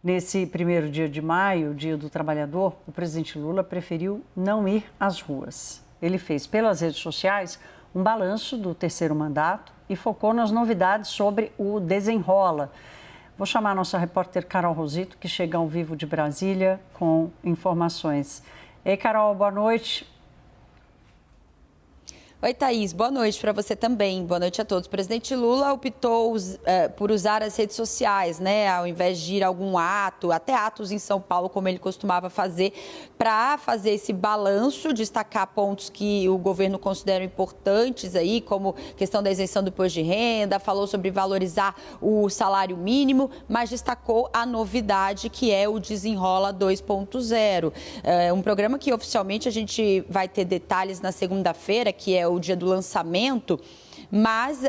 Nesse primeiro dia de maio, Dia do Trabalhador, o presidente Lula preferiu não ir às ruas. Ele fez pelas redes sociais um balanço do terceiro mandato e focou nas novidades sobre o desenrola. Vou chamar a nossa repórter Carol Rosito, que chega ao vivo de Brasília com informações. Ei, Carol, boa noite. Oi, Thaís. Boa noite para você também. Boa noite a todos. O presidente Lula optou por usar as redes sociais, né, ao invés de ir a algum ato, até atos em São Paulo, como ele costumava fazer, para fazer esse balanço, destacar pontos que o governo considera importantes aí, como questão da isenção do imposto de renda, falou sobre valorizar o salário mínimo, mas destacou a novidade que é o Desenrola 2.0. Um programa que oficialmente a gente vai ter detalhes na segunda-feira, que é o dia do lançamento, mas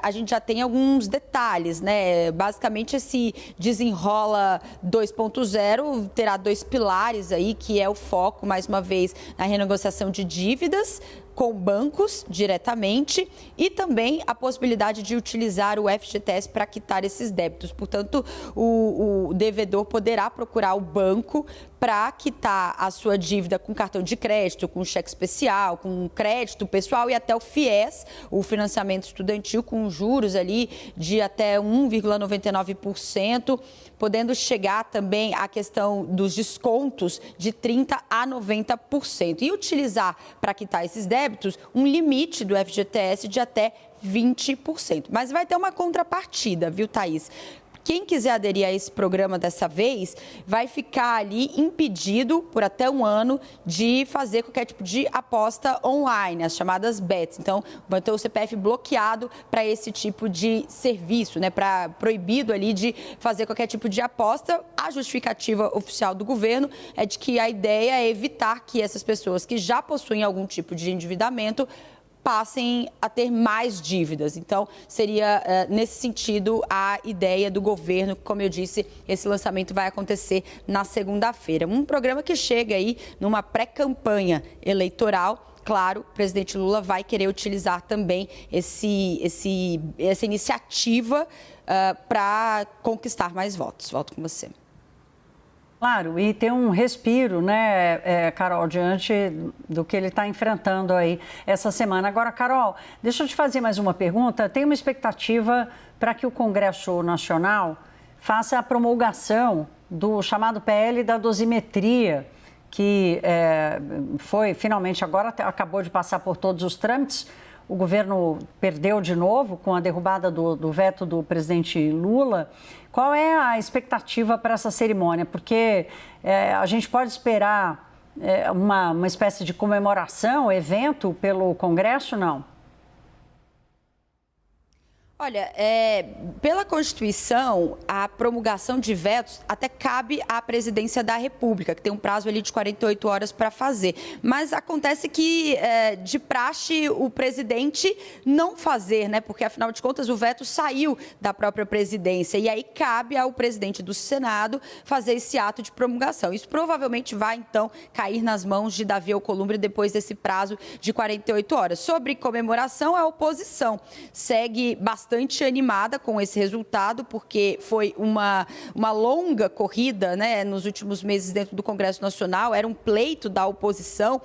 a gente já tem alguns detalhes, né? Basicamente, esse Desenrola 2.0 terá dois pilares aí, que é o foco, mais uma vez, na renegociação de dívidas com bancos diretamente e também a possibilidade de utilizar o FGTS para quitar esses débitos. Portanto, o devedor poderá procurar o banco para quitar a sua dívida com cartão de crédito, com cheque especial, com crédito pessoal e até o FIES, o financiamento estudantil, com juros ali de até 1,99%, podendo chegar também à questão dos descontos de 30% a 90%. E utilizar para quitar esses débitos um limite do FGTS de até 20%. Mas vai ter uma contrapartida, viu, Thaís? Quem quiser aderir a esse programa dessa vez vai ficar ali impedido por até um ano de fazer qualquer tipo de aposta online, as chamadas bets. Então, vai ter o CPF bloqueado para esse tipo de serviço, né? Proibido ali de fazer qualquer tipo de aposta. A justificativa oficial do governo é de que a ideia é evitar que essas pessoas que já possuem algum tipo de endividamento passem a ter mais dívidas. Então, seria nesse sentido a ideia do governo. Como eu disse, esse lançamento vai acontecer na segunda-feira. Um programa que chega aí numa pré-campanha eleitoral. Claro, o presidente Lula vai querer utilizar também essa iniciativa para conquistar mais votos. Volto com você. Claro, e ter um respiro, né, Carol, diante do que ele está enfrentando aí essa semana. Agora, Carol, deixa eu te fazer mais uma pergunta. Tem uma expectativa para que o Congresso Nacional faça a promulgação do chamado PL da dosimetria, que foi, finalmente, agora acabou de passar por todos os trâmites. O governo perdeu de novo com a derrubada do veto do presidente Lula. Qual é a expectativa para essa cerimônia? Porque a gente pode esperar uma espécie de comemoração, evento pelo Congresso, não? Olha, pela Constituição, a promulgação de vetos até cabe à presidência da República, que tem um prazo ali de 48 horas para fazer. Mas acontece que, de praxe, o presidente não fazer, né? Porque, afinal de contas, o veto saiu da própria presidência. E aí cabe ao presidente do Senado fazer esse ato de promulgação. Isso provavelmente vai, então, cair nas mãos de Davi Alcolumbre depois desse prazo de 48 horas. Sobre comemoração, a oposição segue bastante animada com esse resultado, porque foi uma longa corrida, né, nos últimos meses dentro do Congresso Nacional. Era um pleito da oposição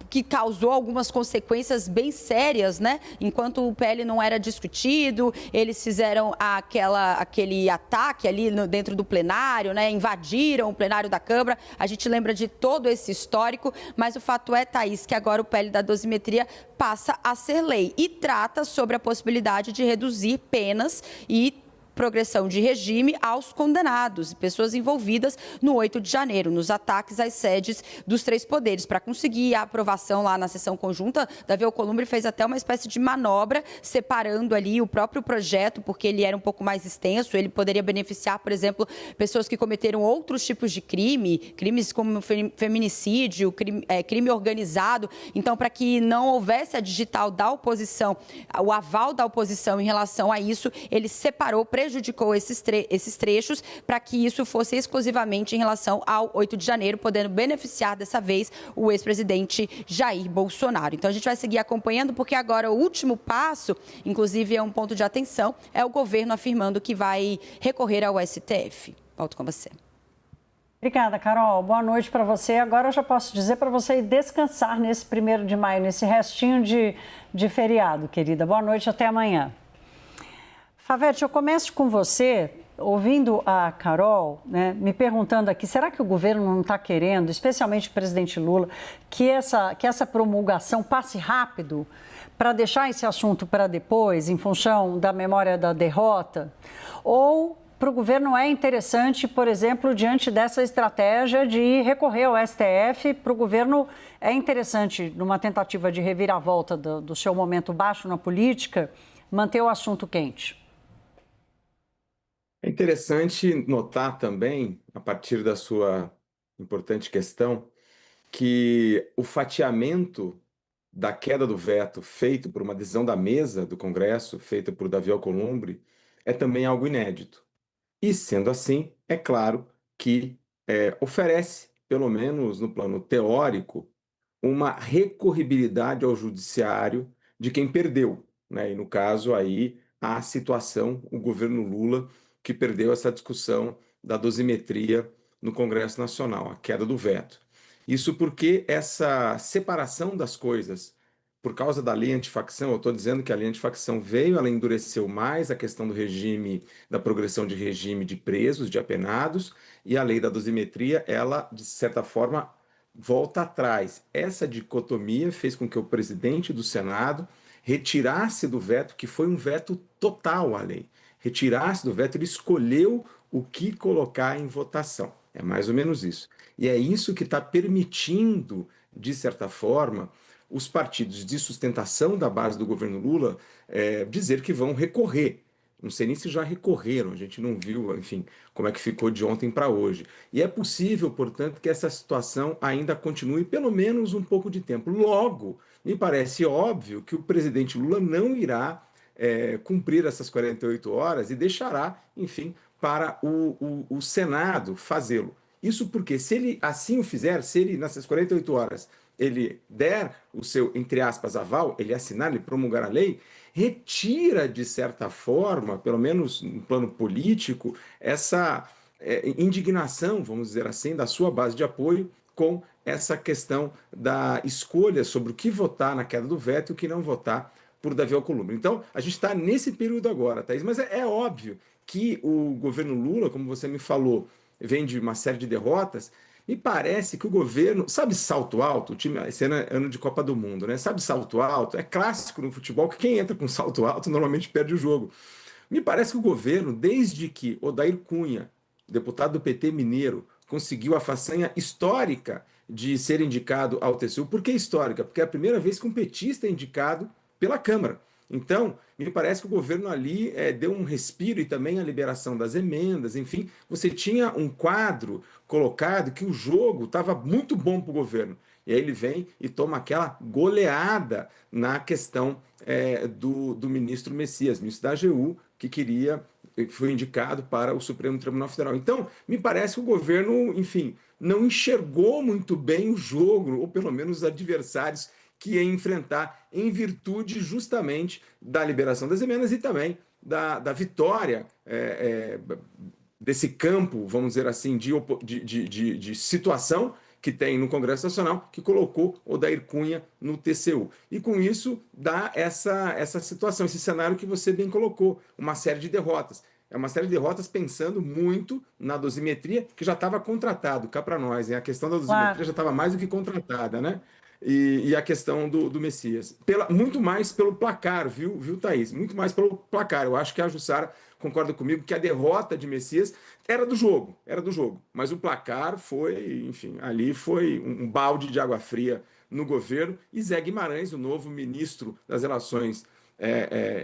que causou algumas consequências bem sérias, né? Enquanto o PL não era discutido, eles fizeram aquele ataque ali dentro do plenário, né? Invadiram o plenário da Câmara. A gente lembra de todo esse histórico, mas o fato é, Thaís, que agora o PL da dosimetria passa a ser lei e trata sobre a possibilidade de reduzir penas e progressão de regime aos condenados e pessoas envolvidas no 8 de janeiro, nos ataques às sedes dos três poderes. Para conseguir a aprovação lá na sessão conjunta, Davi Alcolumbre fez até uma espécie de manobra, separando ali o próprio projeto, porque ele era um pouco mais extenso. Ele poderia beneficiar, por exemplo, pessoas que cometeram outros tipos de crimes como feminicídio, crime organizado. Então, para que não houvesse a digital da oposição, o aval da oposição em relação a isso, ele separou, prejudicou esses trechos para que isso fosse exclusivamente em relação ao 8 de janeiro, podendo beneficiar dessa vez o ex-presidente Jair Bolsonaro. Então a gente vai seguir acompanhando, porque agora o último passo, inclusive é um ponto de atenção, é o governo afirmando que vai recorrer ao STF. Volto com você. Obrigada, Carol. Boa noite para você. Agora eu já posso dizer para você ir descansar nesse 1º de maio, nesse restinho de feriado, querida. Boa noite, até amanhã. Favete, eu começo com você, ouvindo a Carol, né, me perguntando aqui, será que o governo não está querendo, especialmente o presidente Lula, que essa promulgação passe rápido para deixar esse assunto para depois, em função da memória da derrota? Ou para o governo é interessante, por exemplo, diante dessa estratégia de recorrer ao STF, para o governo é interessante, numa tentativa de reviravolta do seu momento baixo na política, manter o assunto quente? É interessante notar também, a partir da sua importante questão, que o fatiamento da queda do veto feito por uma decisão da mesa do Congresso, feita por Davi Alcolumbre, é também algo inédito. E, sendo assim, é claro que oferece, pelo menos no plano teórico, uma recorribilidade ao judiciário de quem perdeu, né? E, no caso, aí, a situação, o governo Lula, que perdeu essa discussão da dosimetria no Congresso Nacional, a queda do veto. Isso porque essa separação das coisas, por causa da lei antifacção, eu estou dizendo que a lei antifacção veio, ela endureceu mais a questão do regime, da progressão de regime de presos, de apenados, e a lei da dosimetria, ela, de certa forma, volta atrás. Essa dicotomia fez com que o presidente do Senado retirasse do veto, que foi um veto total à lei, retirasse do veto, ele escolheu o que colocar em votação. É mais ou menos isso. E é isso que está permitindo, de certa forma, os partidos de sustentação da base do governo Lula dizer que vão recorrer. Não sei nem se já recorreram, a gente não viu, enfim, como é que ficou de ontem para hoje. E é possível, portanto, que essa situação ainda continue pelo menos um pouco de tempo. Logo, me parece óbvio que o presidente Lula não irá cumprir essas 48 horas e deixará, enfim, para o Senado fazê-lo. Isso porque, se ele assim o fizer, se ele, nessas 48 horas, ele der o seu, entre aspas, aval, ele assinar, ele promulgar a lei, retira, de certa forma, pelo menos no plano político, essa indignação, vamos dizer assim, da sua base de apoio com essa questão da escolha sobre o que votar na queda do veto e o que não votar por Davi Alcolumbre. Então, a gente está nesse período agora, Thaís, mas é óbvio que o governo Lula, como você me falou, vem de uma série de derrotas. Me parece que o governo, sabe, salto alto, o time, esse ano é ano de Copa do Mundo, né? Sabe, salto alto, é clássico no futebol que quem entra com salto alto normalmente perde o jogo. Me parece que o governo, desde que Odair Cunha, deputado do PT mineiro, conseguiu a façanha histórica de ser indicado ao TCU. Por que histórica? Porque é a primeira vez que um petista é indicado pela Câmara. Então, me parece que o governo ali deu um respiro e também a liberação das emendas, enfim, você tinha um quadro colocado que o jogo estava muito bom para o governo. E aí ele vem e toma aquela goleada na questão do ministro Messias, ministro da AGU, que foi indicado para o Supremo Tribunal Federal. Então, me parece que o governo, enfim, não enxergou muito bem o jogo, ou pelo menos os adversários que ia enfrentar em virtude justamente da liberação das emendas e também da vitória desse campo, vamos dizer assim, de situação que tem no Congresso Nacional, que colocou Odair Cunha no TCU. E com isso dá essa situação, esse cenário que você bem colocou, uma série de derrotas. É uma série de derrotas pensando muito na dosimetria, que já estava contratado, cá para nós, hein? A questão da dosimetria já estava mais do que contratada, né? E a questão do Messias. Muito mais pelo placar, viu, Thaís? Muito mais pelo placar. Eu acho que a Jussara concorda comigo que a derrota de Messias era do jogo. Mas o placar foi, enfim, ali foi um balde de água fria no governo. E Zé Guimarães, o novo ministro das Relações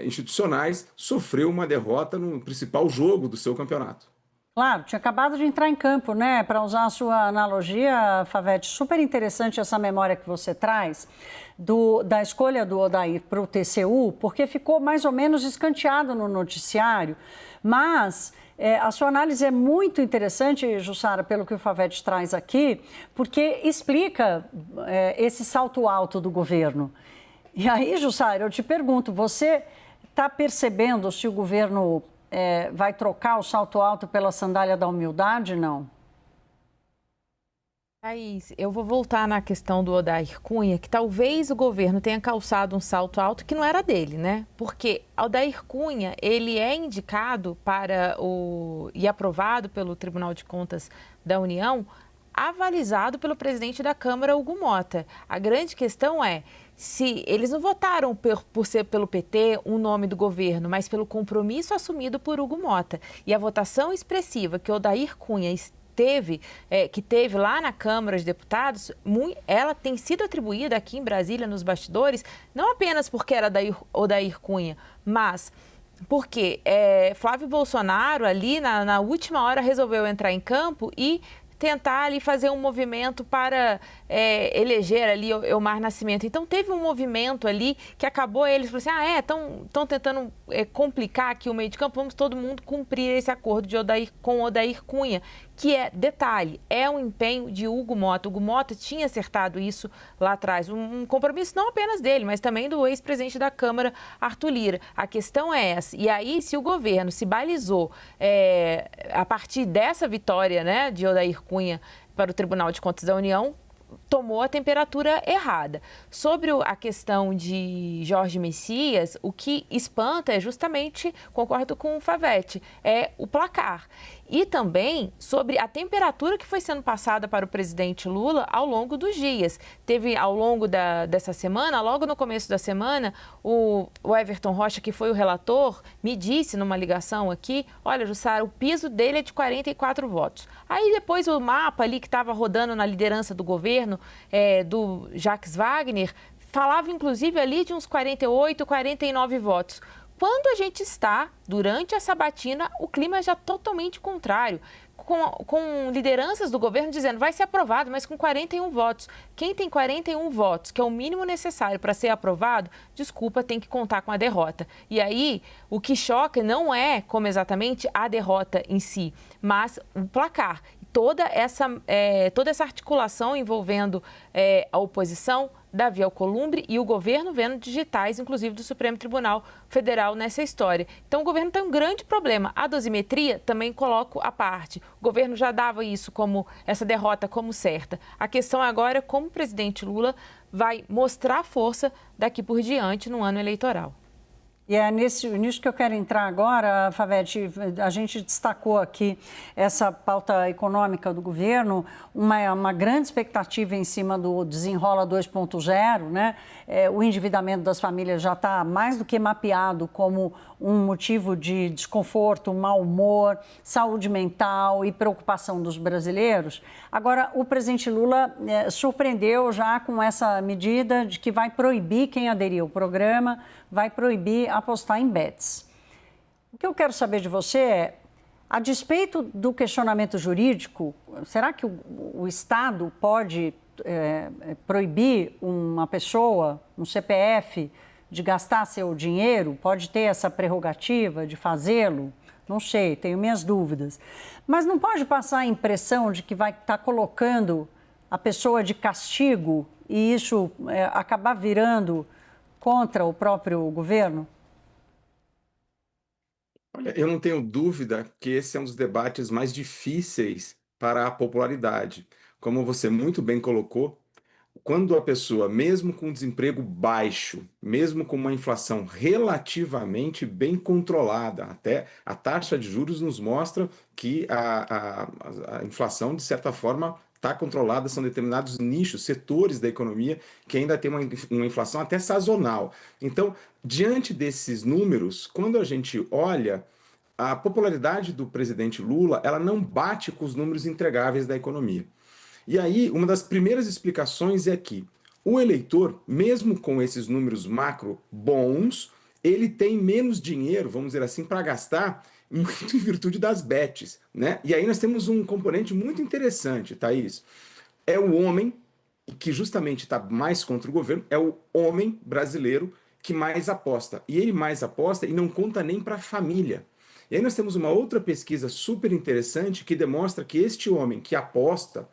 Institucionais, sofreu uma derrota no principal jogo do seu campeonato. Claro, tinha acabado de entrar em campo, né? Para usar a sua analogia, Favete, super interessante essa memória que você traz da escolha do Odair para o TCU, porque ficou mais ou menos escanteado no noticiário, mas a sua análise é muito interessante, Jussara, pelo que o Favete traz aqui, porque explica esse salto alto do governo. E aí, Jussara, eu te pergunto, você está percebendo se o governo vai trocar o salto alto pela sandália da humildade, não? Thaís, eu vou voltar na questão do Odair Cunha, que talvez o governo tenha calçado um salto alto que não era dele, né? Porque Odair Cunha, ele é indicado e aprovado pelo Tribunal de Contas da União, avalizado pelo presidente da Câmara, Hugo Mota. A grande questão é, se eles não votaram por ser pelo PT um nome do governo, mas pelo compromisso assumido por Hugo Mota. E a votação expressiva que Odair Cunha que teve lá na Câmara de Deputados, ela tem sido atribuída aqui em Brasília, nos bastidores, não apenas porque era Odair Cunha, mas porque Flávio Bolsonaro ali na última hora resolveu entrar em campo e tentar ali fazer um movimento para eleger ali Elmar Nascimento. Então teve um movimento ali que acabou, eles falaram assim, estão tentando complicar aqui o meio de campo, vamos todo mundo cumprir esse acordo com Odair Cunha, que detalhe, é um empenho de Hugo Mota. Hugo Mota tinha acertado isso lá atrás, um compromisso não apenas dele, mas também do ex-presidente da Câmara, Arthur Lira. A questão é essa, e aí se o governo se balizou a partir dessa vitória, né, de Odair Cunha para o Tribunal de Contas da União, tomou a temperatura errada. Sobre a questão de Jorge Messias, o que espanta é justamente, concordo com o Favete, o placar. E também sobre a temperatura que foi sendo passada para o presidente Lula ao longo dos dias. Teve ao longo dessa semana, logo no começo da semana, o Everton Rocha, que foi o relator, me disse numa ligação aqui, olha, Jussara, o piso dele é de 44 votos. Aí depois o mapa ali que estava rodando na liderança do governo, do Jacques Wagner, falava inclusive ali de uns 48, 49 votos. Quando a gente está, durante a sabatina, o clima é já totalmente contrário, com lideranças do governo dizendo vai ser aprovado, mas com 41 votos. Quem tem 41 votos, que é o mínimo necessário para ser aprovado, desculpa, tem que contar com a derrota. E aí, o que choca não é como exatamente a derrota em si, mas o placar. Toda essa articulação envolvendo a oposição, Davi Alcolumbre e o governo vendo digitais, inclusive do Supremo Tribunal Federal nessa história. Então o governo tem um grande problema. A dosimetria também coloco à parte. O governo já dava essa derrota como certa. A questão agora é como o presidente Lula vai mostrar força daqui por diante no ano eleitoral. E é nisso que eu quero entrar agora, Favete. A gente destacou aqui essa pauta econômica do governo, uma grande expectativa em cima do Desenrola 2.0, né? O endividamento das famílias já está mais do que mapeado como um motivo de desconforto, mau humor, saúde mental e preocupação dos brasileiros. Agora, o presidente Lula surpreendeu já com essa medida de que vai proibir quem aderir ao programa, vai proibir apostar em bets. O que eu quero saber de você é, a despeito do questionamento jurídico, será que o Estado pode proibir uma pessoa, um CPF, de gastar seu dinheiro? Pode ter essa prerrogativa de fazê-lo? Não sei, tenho minhas dúvidas. Mas não pode passar a impressão de que vai estar colocando a pessoa de castigo e isso acabar virando contra o próprio governo? Olha, eu não tenho dúvida que esse é um dos debates mais difíceis para a popularidade. Como você muito bem colocou, quando a pessoa, mesmo com desemprego baixo, mesmo com uma inflação relativamente bem controlada, até a taxa de juros nos mostra que a inflação, de certa forma, está controlada, são determinados nichos, setores da economia que ainda tem uma inflação até sazonal. Então, diante desses números, quando a gente olha, a popularidade do presidente Lula, ela não bate com os números entregáveis da economia. E aí, uma das primeiras explicações é que o eleitor, mesmo com esses números macro bons, ele tem menos dinheiro, vamos dizer assim, para gastar, muito em virtude das bets, né? E aí nós temos um componente muito interessante, Thaís. É o homem, que justamente está mais contra o governo, é o homem brasileiro que mais aposta. E ele mais aposta e não conta nem para a família. E aí nós temos uma outra pesquisa super interessante que demonstra que este homem que aposta,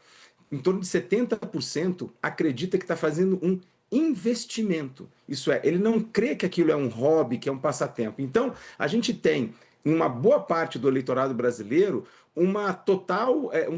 em torno de 70% acredita que está fazendo um investimento. Isso é, ele não crê que aquilo é um hobby, que é um passatempo. Então, a gente tem em uma boa parte do eleitorado brasileiro, um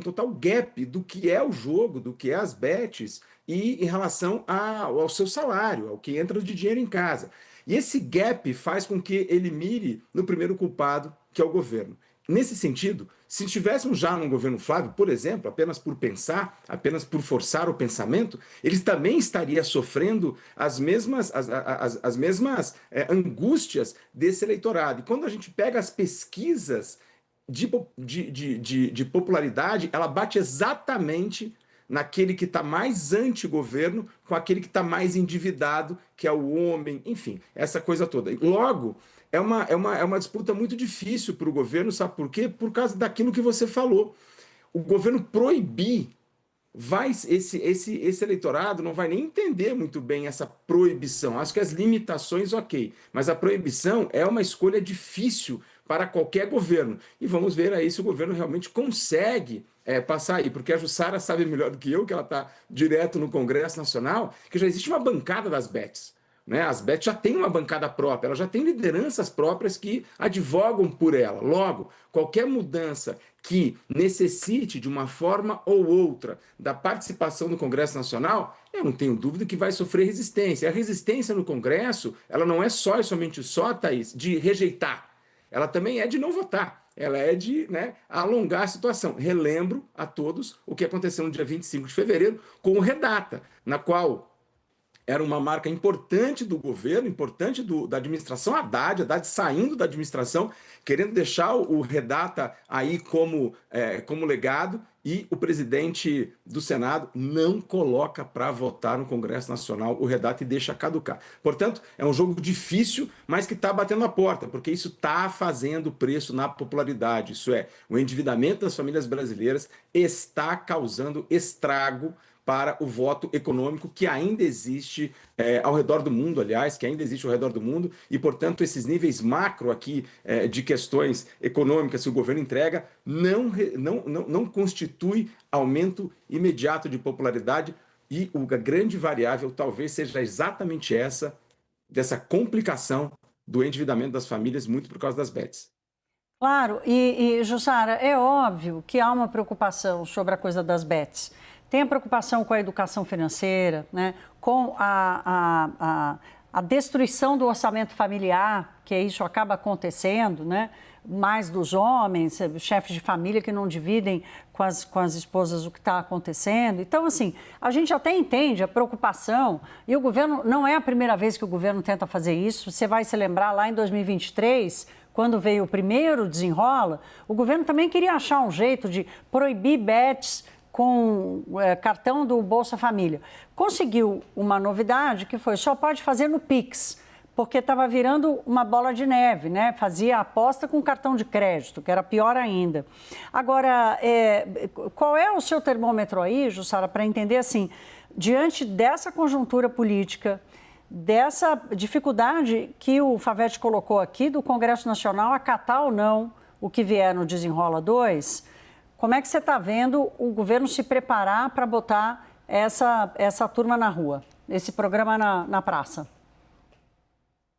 total gap do que é o jogo, do que é as bets e em relação ao seu salário, ao que entra de dinheiro em casa. E esse gap faz com que ele mire no primeiro culpado, que é o governo. Nesse sentido, se estivéssemos já num governo Flávio, por exemplo, apenas por pensar, apenas por forçar o pensamento, eles também estariam sofrendo as mesmas angústias desse eleitorado. E quando a gente pega as pesquisas de popularidade, ela bate exatamente naquele que está mais anti-governo com aquele que está mais endividado, que é o homem, enfim, essa coisa toda. E logo, é uma disputa muito difícil para o governo, sabe por quê? Por causa daquilo que você falou. O governo proibir, esse eleitorado não vai nem entender muito bem essa proibição. Acho que as limitações, ok, mas a proibição é uma escolha difícil para qualquer governo. E vamos ver aí se o governo realmente consegue passar aí, porque a Jussara sabe melhor do que eu, que ela está direto no Congresso Nacional, que já existe uma bancada das bets. Né? As bets já têm uma bancada própria, elas já têm lideranças próprias que advogam por ela. Logo, qualquer mudança que necessite, de uma forma ou outra, da participação no Congresso Nacional, eu não tenho dúvida que vai sofrer resistência. A resistência no Congresso, ela não é só e somente só, Thaís, de rejeitar. Ela também é de não votar. Ela é de alongar a situação. Relembro a todos o que aconteceu no dia 25 de fevereiro com o Redata, na qual era uma marca importante do governo, importante da administração Haddad saindo da administração, querendo deixar o Redata aí como legado, e o presidente do Senado não coloca para votar no Congresso Nacional o Redata e deixa caducar. Portanto, é um jogo difícil, mas que está batendo a porta, porque isso está fazendo preço na popularidade. Isso é, o endividamento das famílias brasileiras está causando estrago para o voto econômico que ainda existe ao redor do mundo, aliás, que ainda existe ao redor do mundo, e, portanto, esses níveis macro aqui de questões econômicas que o governo entrega não constitui aumento imediato de popularidade, e a grande variável talvez seja exatamente dessa complicação do endividamento das famílias, muito por causa das bets. Claro, e Jussara, é óbvio que há uma preocupação sobre a coisa das bets. Tem a preocupação com a educação financeira, né? Com a destruição do orçamento familiar, que isso acaba acontecendo, né? Mais dos homens, chefes de família que não dividem com as esposas o que está acontecendo. Então, assim, a gente até entende a preocupação, e o governo, não é a primeira vez que o governo tenta fazer isso. Você vai se lembrar lá em 2023, quando veio o primeiro desenrola, o governo também queria achar um jeito de proibir bets com cartão do Bolsa Família. Conseguiu uma novidade que foi, só pode fazer no Pix, porque estava virando uma bola de neve, né? Fazia aposta com cartão de crédito, que era pior ainda. Agora, qual é o seu termômetro aí, Jussara, para entender assim, diante dessa conjuntura política, dessa dificuldade que o Favete colocou aqui do Congresso Nacional acatar ou não o que vier no Desenrola 2, como é que você está vendo o governo se preparar para botar essa turma na rua, esse programa na praça?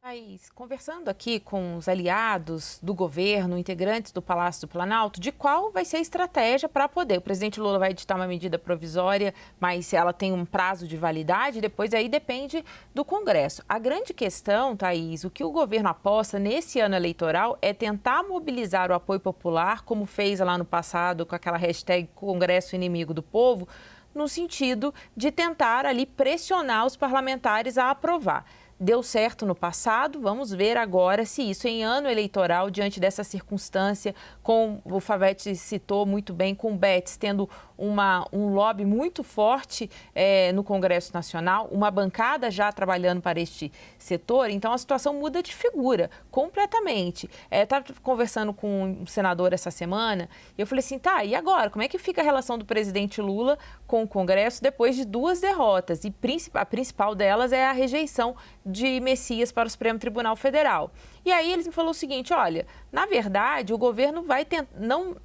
Thaís, conversando aqui com os aliados do governo, integrantes do Palácio do Planalto, de qual vai ser a estratégia para poder. O presidente Lula vai editar uma medida provisória, mas ela tem um prazo de validade, depois aí depende do Congresso. A grande questão, Thaís, o que o governo aposta nesse ano eleitoral é tentar mobilizar o apoio popular, como fez lá no passado com aquela hashtag Congresso Inimigo do Povo, no sentido de tentar ali pressionar os parlamentares a aprovar. Deu certo no passado, vamos ver agora se isso em ano eleitoral, diante dessa circunstância, com o Favete citou muito bem, com bets tendo um lobby muito forte no Congresso Nacional, uma bancada já trabalhando para este setor, então a situação muda de figura completamente. Estava conversando com um senador essa semana e eu falei assim, tá, e agora? Como é que fica a relação do presidente Lula com o Congresso depois de 2 derrotas? E a principal delas é a rejeição de Messias para o Supremo Tribunal Federal. E aí eles me falaram o seguinte, olha, na verdade o governo vai tentar,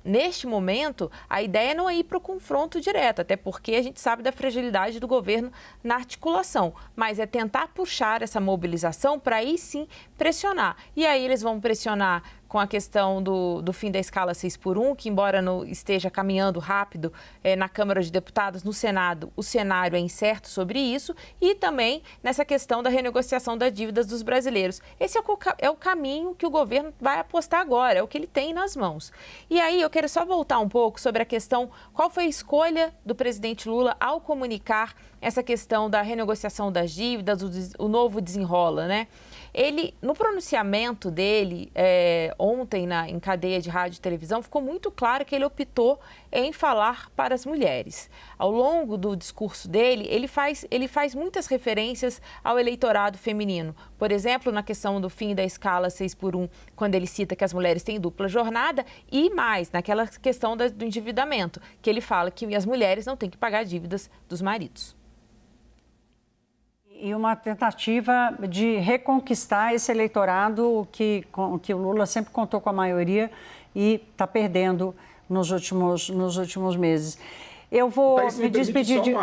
neste momento, a ideia não é ir para o confronto direto, até porque a gente sabe da fragilidade do governo na articulação, mas é tentar puxar essa mobilização para aí sim pressionar. E aí eles vão pressionar com a questão do fim da escala 6x1, que embora esteja caminhando rápido na Câmara de Deputados, no Senado, o cenário é incerto sobre isso, e também nessa questão da renegociação das dívidas dos brasileiros. Esse é o caminho que o governo vai apostar agora, é o que ele tem nas mãos. E aí eu quero só voltar um pouco sobre a questão, qual foi a escolha do presidente Lula ao comunicar essa questão da renegociação das dívidas, o novo desenrola, né? Ele, no pronunciamento dele ontem em cadeia de rádio e televisão, ficou muito claro que ele optou em falar para as mulheres. Ao longo do discurso dele, ele faz muitas referências ao eleitorado feminino. Por exemplo, na questão do fim da escala 6x1, quando ele cita que as mulheres têm dupla jornada, e mais, naquela questão do endividamento, que ele fala que as mulheres não têm que pagar dívidas dos maridos. E uma tentativa de reconquistar esse eleitorado que o Lula sempre contou com a maioria e está perdendo nos últimos meses. Eu vou me despedir de...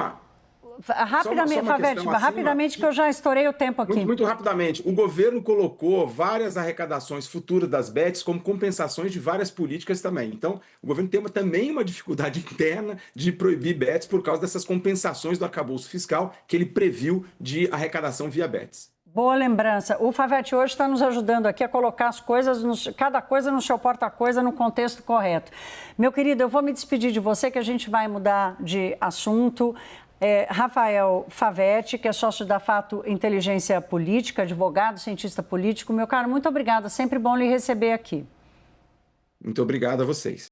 Rapidamente, Favete, rapidamente, que eu já estourei o tempo aqui. Muito rapidamente. O governo colocou várias arrecadações futuras das bets como compensações de várias políticas também. Então, o governo tem também uma dificuldade interna de proibir bets por causa dessas compensações do arcabouço fiscal que ele previu de arrecadação via bets. Boa lembrança. O Favete hoje está nos ajudando aqui a colocar as coisas, cada coisa no seu porta-coisa, no contexto correto. Meu querido, eu vou me despedir de você, que a gente vai mudar de assunto. Rafael Favete, que é sócio da Fato Inteligência Política, advogado, cientista político. Meu caro, muito obrigada. Sempre bom lhe receber aqui. Muito obrigado a vocês.